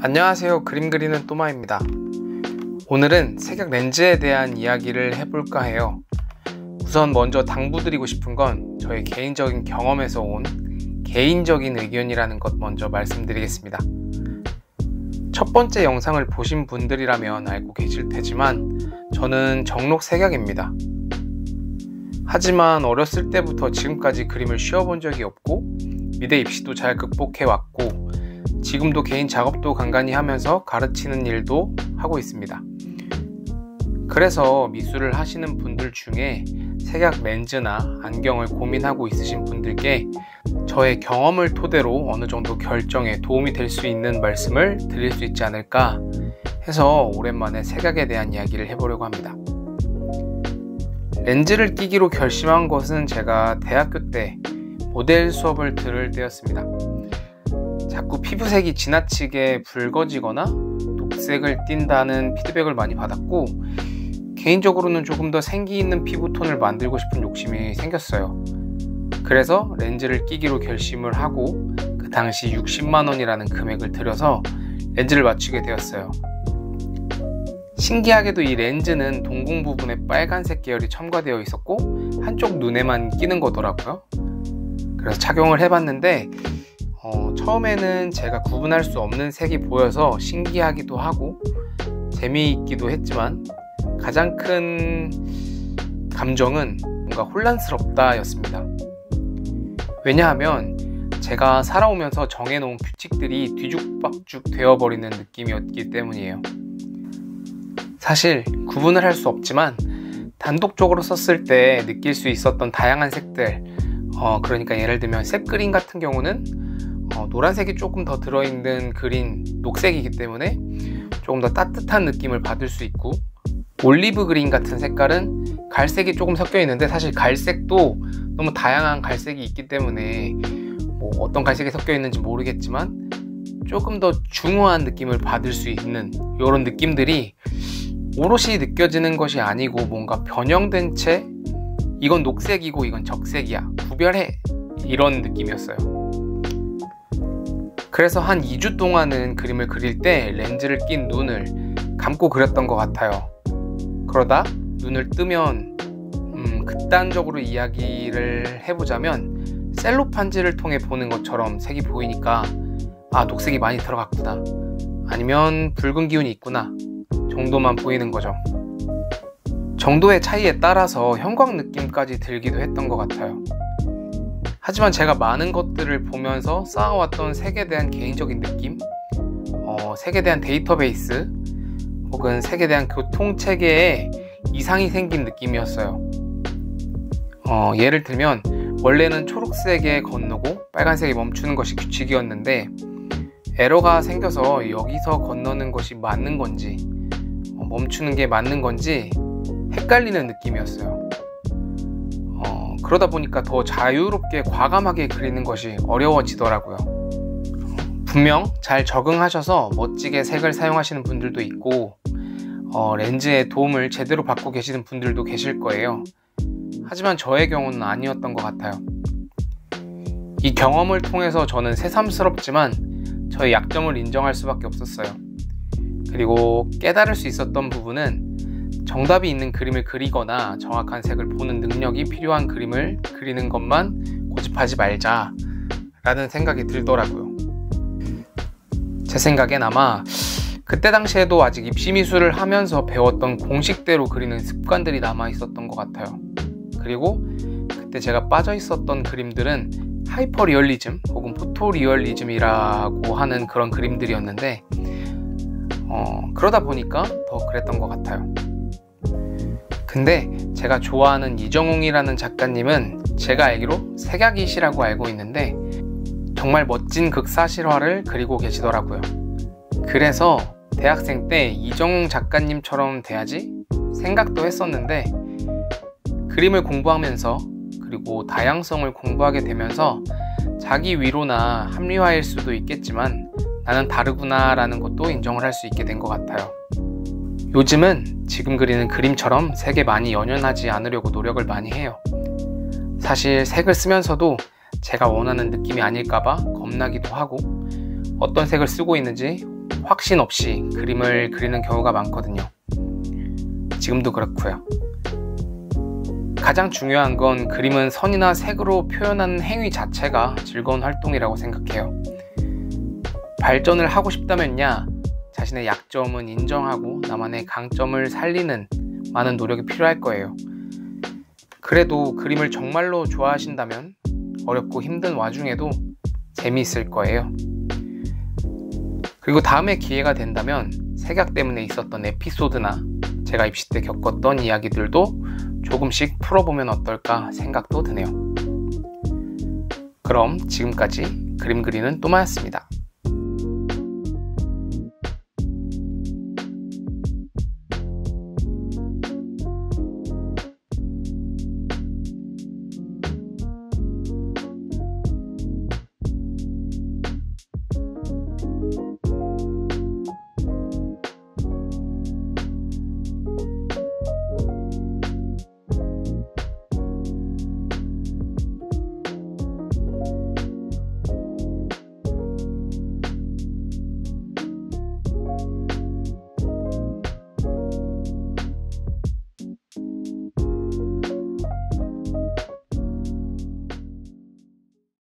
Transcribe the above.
안녕하세요. 그림 그리는 또마입니다. 오늘은 색약 렌즈에 대한 이야기를 해볼까 해요. 우선 먼저 당부드리고 싶은 건 저의 개인적인 경험에서 온 개인적인 의견이라는 것 먼저 말씀드리겠습니다. 첫 번째 영상을 보신 분들이라면 알고 계실 테지만 저는 정록 색약입니다. 하지만 어렸을 때부터 지금까지 그림을 쉬어본 적이 없고 미대 입시도 잘 극복해왔고 지금도 개인 작업도 간간히 하면서 가르치는 일도 하고 있습니다. 그래서 미술을 하시는 분들 중에 색약 렌즈나 안경을 고민하고 있으신 분들께 저의 경험을 토대로 어느 정도 결정에 도움이 될 수 있는 말씀을 드릴 수 있지 않을까 해서 오랜만에 색약에 대한 이야기를 해보려고 합니다. 렌즈를 끼기로 결심한 것은 제가 대학교 때 모델 수업을 들을 때였습니다. 자꾸 피부색이 지나치게 붉어지거나 녹색을 띈다는 피드백을 많이 받았고 개인적으로는 조금 더 생기 있는 피부톤을 만들고 싶은 욕심이 생겼어요. 그래서 렌즈를 끼기로 결심을 하고 그 당시 60만원이라는 금액을 들여서 렌즈를 맞추게 되었어요. 신기하게도 이 렌즈는 동공 부분에 빨간색 계열이 첨가되어 있었고 한쪽 눈에만 끼는 거더라고요. 그래서 착용을 해봤는데 처음에는 제가 구분할 수 없는 색이 보여서 신기하기도 하고 재미있기도 했지만 가장 큰 감정은 뭔가 혼란스럽다 였습니다. 왜냐하면 제가 살아오면서 정해놓은 규칙들이 뒤죽박죽 되어버리는 느낌이었기 때문이에요. 사실 구분을 할 수 없지만 단독적으로 썼을 때 느낄 수 있었던 다양한 색들, 그러니까 예를 들면 색 그린 같은 경우는 노란색이 조금 더 들어있는 그린 녹색이기 때문에 조금 더 따뜻한 느낌을 받을 수 있고, 올리브 그린 같은 색깔은 갈색이 조금 섞여 있는데 사실 갈색도 너무 다양한 갈색이 있기 때문에 어떤 갈색이 섞여 있는지 모르겠지만 조금 더 중후한 느낌을 받을 수 있는 이런 느낌들이 오롯이 느껴지는 것이 아니고 뭔가 변형된 채 이건 녹색이고 이건 적색이야, 구별해, 이런 느낌이었어요. 그래서 한 2주 동안은 그림을 그릴 때 렌즈를 낀 눈을 감고 그렸던 것 같아요. 그러다 눈을 뜨면 극단적으로 이야기를 해보자면 셀로판지를 통해 보는 것처럼 색이 보이니까 아, 녹색이 많이 들어갔구나, 아니면 붉은 기운이 있구나 정도만 보이는 거죠. 정도의 차이에 따라서 형광 느낌까지 들기도 했던 것 같아요. 하지만 제가 많은 것들을 보면서 쌓아왔던 색에 대한 개인적인 느낌, 색에 대한 데이터베이스 혹은 색에 대한 교통체계에 이상이 생긴 느낌이었어요. 예를 들면 원래는 초록색에 건너고 빨간색에 멈추는 것이 규칙이었는데 에러가 생겨서 여기서 건너는 것이 맞는 건지 멈추는 게 맞는 건지 헷갈리는 느낌이었어요. 그러다 보니까 더 자유롭게 과감하게 그리는 것이 어려워지더라고요. 분명 잘 적응하셔서 멋지게 색을 사용하시는 분들도 있고 렌즈의 도움을 제대로 받고 계시는 분들도 계실 거예요. 하지만 저의 경우는 아니었던 것 같아요. 이 경험을 통해서 저는 새삼스럽지만 저의 약점을 인정할 수밖에 없었어요. 그리고 깨달을 수 있었던 부분은 정답이 있는 그림을 그리거나 정확한 색을 보는 능력이 필요한 그림을 그리는 것만 고집하지 말자 라는 생각이 들더라고요. 제 생각엔 아마 그때 당시에도 아직 입시미술을 하면서 배웠던 공식대로 그리는 습관들이 남아 있었던 것 같아요. 그리고 그때 제가 빠져 있었던 그림들은 하이퍼 리얼리즘 혹은 포토 리얼리즘이라고 하는 그런 그림들이었는데 그러다 보니까 더 그랬던 것 같아요. 근데 제가 좋아하는 이정웅이라는 작가님은 제가 알기로 색약이시라고 알고 있는데 정말 멋진 극사실화를 그리고 계시더라고요. 그래서 대학생 때 이정웅 작가님처럼 돼야지 생각도 했었는데 그림을 공부하면서 그리고 다양성을 공부하게 되면서 자기 위로나 합리화일 수도 있겠지만 나는 다르구나 라는 것도 인정을 할 수 있게 된 것 같아요. 요즘은 지금 그리는 그림처럼 색에 많이 연연하지 않으려고 노력을 많이 해요. 사실 색을 쓰면서도 제가 원하는 느낌이 아닐까봐 겁나기도 하고 어떤 색을 쓰고 있는지 확신 없이 그림을 그리는 경우가 많거든요. 지금도 그렇고요. 가장 중요한 건 그림은 선이나 색으로 표현하는 행위 자체가 즐거운 활동이라고 생각해요. 발전을 하고 싶다면야 자신의 약점은 인정하고 나만의 강점을 살리는 많은 노력이 필요할 거예요. 그래도 그림을 정말로 좋아하신다면 어렵고 힘든 와중에도 재미있을 거예요. 그리고 다음에 기회가 된다면 색약 때문에 있었던 에피소드나 제가 입시 때 겪었던 이야기들도 조금씩 풀어보면 어떨까 생각도 드네요. 그럼 지금까지 그림 그리는 또마였습니다.